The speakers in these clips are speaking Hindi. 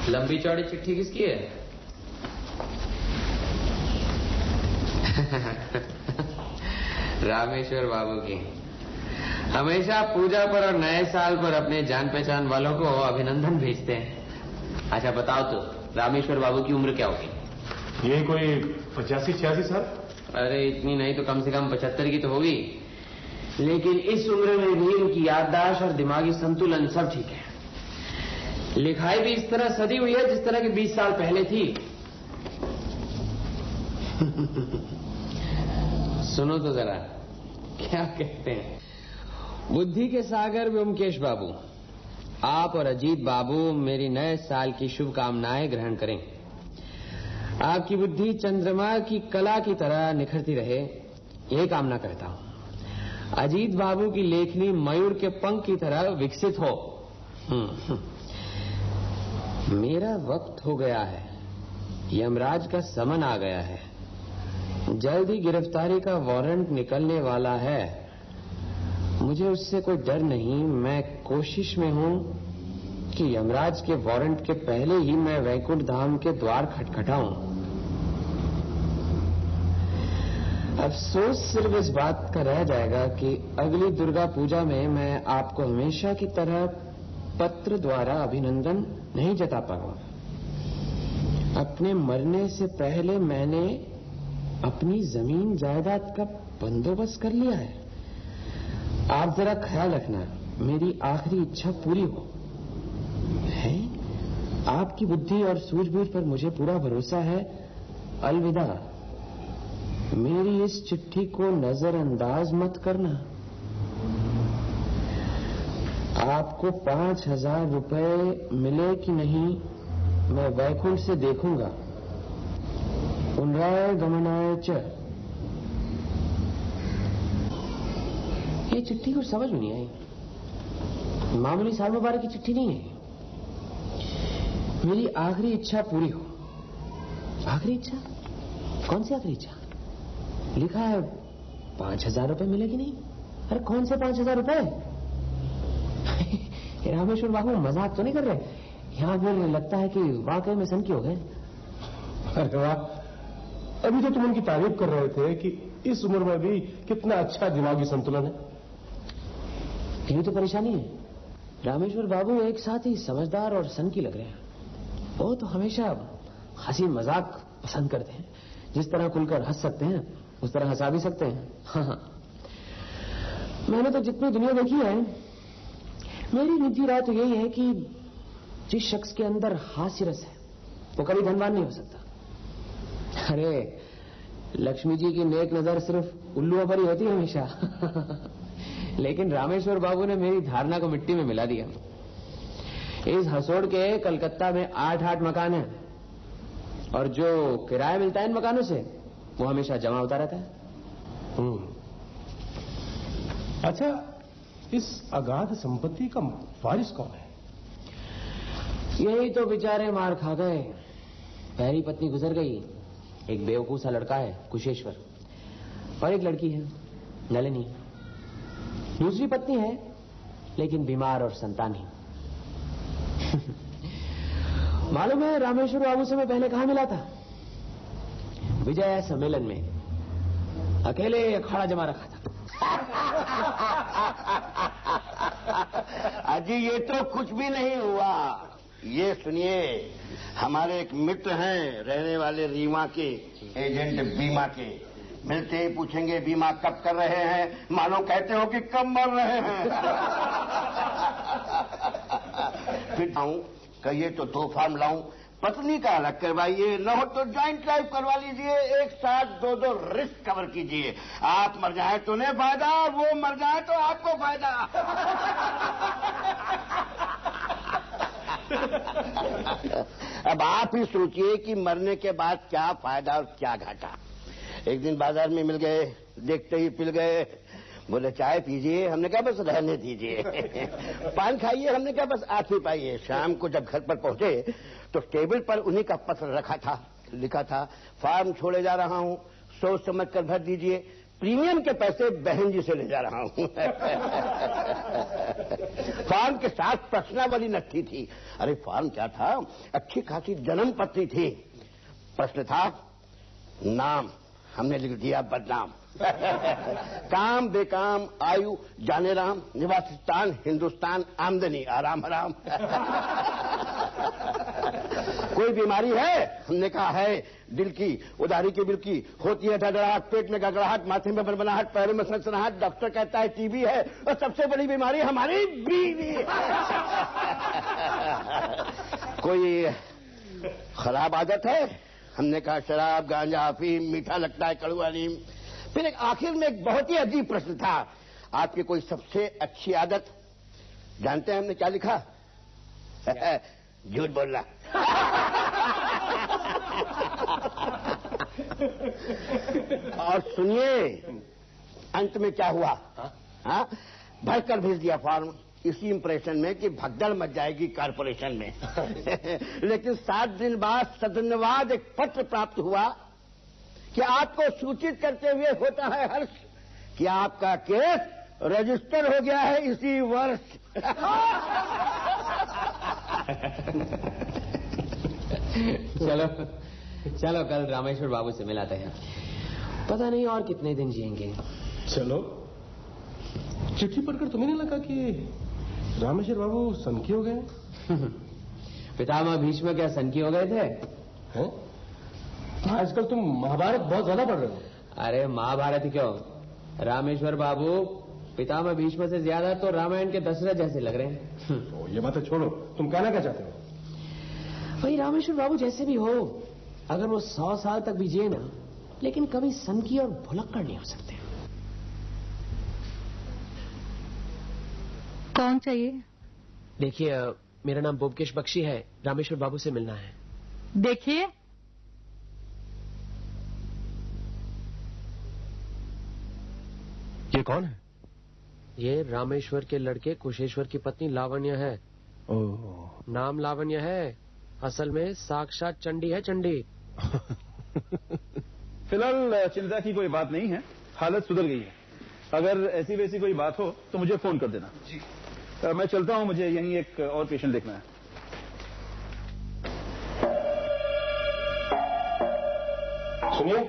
लंबी चौड़ी चिट्ठी किसकी है? रामेश्वर बाबू की। हमेशा पूजा पर और नए साल पर अपने जान पहचान वालों को अभिनंदन भेजते हैं। अच्छा बताओ तो, रामेश्वर बाबू की उम्र क्या होगी? ये कोई 85-86 साल। अरे इतनी नहीं तो कम से कम 75 की तो होगी। लेकिन इस उम्र में भी उनकी याददाश्त और दिमागी संतुलन सब ठीक है। लिखाई भी इस तरह सदी हुई है जिस तरह की 20 साल पहले थी। सुनो तो जरा क्या कहते हैं। बुद्धि के सागर व्योमकेश बाबू, आप और अजीत बाबू मेरी नए साल की शुभकामनाएं ग्रहण करें। आपकी बुद्धि चंद्रमा की कला की तरह निखरती रहे, यही कामना करता हूं। अजीत बाबू की लेखनी मयूर के पंख की तरह विकसित हो। मेरा वक्त हो गया है, यमराज का समन आ गया है, जल्द ही गिरफ्तारी का वारंट निकलने वाला है। मुझे उससे कोई डर नहीं। मैं कोशिश में हूं कि यमराज के वारंट के पहले ही मैं वैकुंठ धाम के द्वार खटखटाऊं। अफसोस सिर्फ इस बात का रह जाएगा कि अगली दुर्गा पूजा में मैं आपको हमेशा की तरह पत्र द्वारा अभिनंदन नहीं जता पाऊंगा। अपने मरने से पहले मैंने अपनी जमीन जायदाद का बंदोबस्त कर लिया है। आप जरा ख्याल रखना, मेरी आखिरी इच्छा पूरी हो। है? आपकी बुद्धि और सूझबूझ पर मुझे पूरा भरोसा है। अलविदा। मेरी इस चिट्ठी को नजरअंदाज मत करना। आपको 5000 रुपए मिले कि नहीं मैं वैकुंठ से देखूंगा। पुनराय गमनाय च। ये चिट्ठी कुछ समझ में नहीं आई। मामूली साल मुबारक की चिट्ठी नहीं है। मेरी आखिरी इच्छा पूरी हो। आखिरी इच्छा? कौन सी आखिरी इच्छा? लिखा है 5000 रुपए मिले कि नहीं। अरे कौन से 5000 रुपए? रामेश्वर बाबू मजाक तो नहीं कर रहे? यहां बोल लगता है कि वाकई में सनकी हो गए। अरे वाह, अभी तो तुम उनकी तारीफ कर रहे थे कि इस उम्र में भी कितना अच्छा दिमागी संतुलन है। यही तो परेशानी है। रामेश्वर बाबू एक साथ ही समझदार और सनकी लग रहे हैं। वो तो हमेशा हंसी मजाक पसंद करते हैं। जिस तरह खुलकर हंस सकते हैं उस तरह हंसा भी सकते हैं। हाँ। मैंने तो जितनी दुनिया देखी है, मेरी निजी राय तो यही है कि जिस शख्स के अंदर हास्य रस है वो कभी धनवान नहीं हो सकता। अरे लक्ष्मी जी की नेक नजर सिर्फ उल्लुओं पर ही होती है हमेशा। लेकिन रामेश्वर बाबू ने मेरी धारणा को मिट्टी में मिला दिया। इस हसोड़ के कलकत्ता में 8 मकान हैं और जो किराया मिलता है इन मकानों से वो हमेशा जमा होता रहता है। अच्छा, इस अगाध संपत्ति का वारिस कौन है? यही तो बेचारे मार खा गए। पहली पत्नी गुजर गई। एक बेवकूफ सा लड़का है कुशेश्वर और एक लड़की है नलिनी। दूसरी पत्नी है लेकिन बीमार और संतानहीन। मालूम है रामेश्वर बाबू से मैं पहले कहां मिला था? विजय सम्मेलन में अकेले अखाड़ा जमा रखा था। अजी ये तो कुछ भी नहीं हुआ। ये सुनिए, हमारे एक मित्र हैं रहने वाले रीवा के, एजेंट बीमा के। मिलते ही पूछेंगे बीमा कब कर रहे हैं, मानो कहते हो कि कब मर रहे हैं। फिर आऊं, कहिए तो 2 फॉर्म लाऊं, पत्नी का अलग करवाइए, न हो तो ज्वाइंट लाइफ करवा लीजिए। एक साथ 2 रिस्क कवर कीजिए। आप मर जाए तो उन्हें फायदा, वो मर जाए तो आपको फायदा। अब आप ही सोचिए कि मरने के बाद क्या फायदा और क्या घाटा। एक दिन बाजार में मिल गए, देखते ही पिल गए। बोले चाय पीजिए, हमने कहा बस रहने दीजिए। पान खाइए, हमने कहा बस आप ही पाइए। शाम को जब घर पर पहुंचे तो टेबल पर उन्हीं का पत्र रखा था। लिखा था, फार्म छोड़े जा रहा हूं, सोच समझ कर भर दीजिए, प्रीमियम के पैसे बहन जी से ले जा रहा हूं। फॉर्म के साथ प्रश्नावली नक्की थी। अरे फॉर्म क्या था, अच्छी खासी जन्म पत्री थी। प्रश्न था नाम, हमने लिख दिया बदनाम। काम बेकाम, आयु जाने राम, निवास स्थान हिंदुस्तान, आमदनी आराम हराम। कोई बीमारी है, हमने कहा है दिल की, उधारी की बिल की, होती है धड़धड़ाहट, पेट में गड़गड़ाहट, माथे में बड़बड़ाहट, पैरों में सनसनाहट, डॉक्टर कहता है टीबी है, और सबसे बड़ी बीमारी हमारी बीवी। कोई खराब आदत है, हमने कहा शराब, गांजा, अफीम, मीठा लगता है, कड़वा नीम। फिर एक आखिर में एक बहुत ही अजीब प्रश्न था, आपकी कोई सबसे अच्छी आदत? जानते हैं हमने क्या लिखा? झूठ बोलना। और सुनिए अंत में क्या हुआ, हाँ, भरकर भेज दिया फॉर्म इसी इंप्रेशन में कि भगदड़ मच जाएगी कारपोरेशन में। लेकिन 7 दिन बाद सदनवाद एक पत्र प्राप्त हुआ कि आपको सूचित करते हुए होता है हर्ष कि आपका केस रजिस्टर हो गया है इसी वर्ष। चलो चलो कल रामेश्वर बाबू से मिलाते हैं, पता नहीं और कितने दिन जिएंगे। चलो, चिट्ठी पढ़कर तुम्हें नहीं लगा कि रामेश्वर बाबू सनकी हो गए? पितामह भीष्म क्या सनकी हो गए थे? हैं? आजकल तुम महाभारत बहुत ज्यादा पढ़ रहे हो। अरे महाभारत ही क्यों, रामेश्वर बाबू पितामह भीष्म से ज्यादा तो रामायण के दशरथ जैसे लग रहे हैं। ये बातें छोड़ो, तुम कहना क्या चाहते हो? भाई रामेश्वर बाबू जैसे भी हो, अगर वो 100 साल तक भी जिए ना, लेकिन कभी सनकी और भुलक्कड़ नहीं हो सकते। कौन चाहिए? देखिए मेरा नाम ब्योमकेश बख्शी है, रामेश्वर बाबू से मिलना है। देखिए ये कौन है? ये रामेश्वर के लड़के कुशेश्वर की पत्नी लावण्य है। ओह। नाम लावण्य है, असल में साक्षात चंडी है, चंडी। फिलहाल चिंता की कोई बात नहीं है, हालत सुधर गई है। अगर ऐसी वैसी कोई बात हो तो मुझे फोन कर देना। जी। मैं चलता हूं, मुझे यहीं एक और पेशेंट देखना है। सुनिए,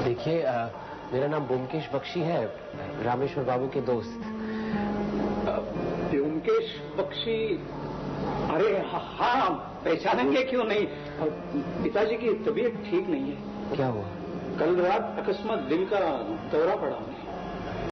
देखिए मेरा नाम ब्योमकेश बख्शी है, रामेश्वर बाबू के दोस्त। ब्योमकेश बख्शी? अरे हाँ, पहचानेंगे क्यों नहीं। पिताजी की तबीयत ठीक नहीं है। क्या हुआ? कल रात अकस्मात दिल का दौरा पड़ा उन्हें।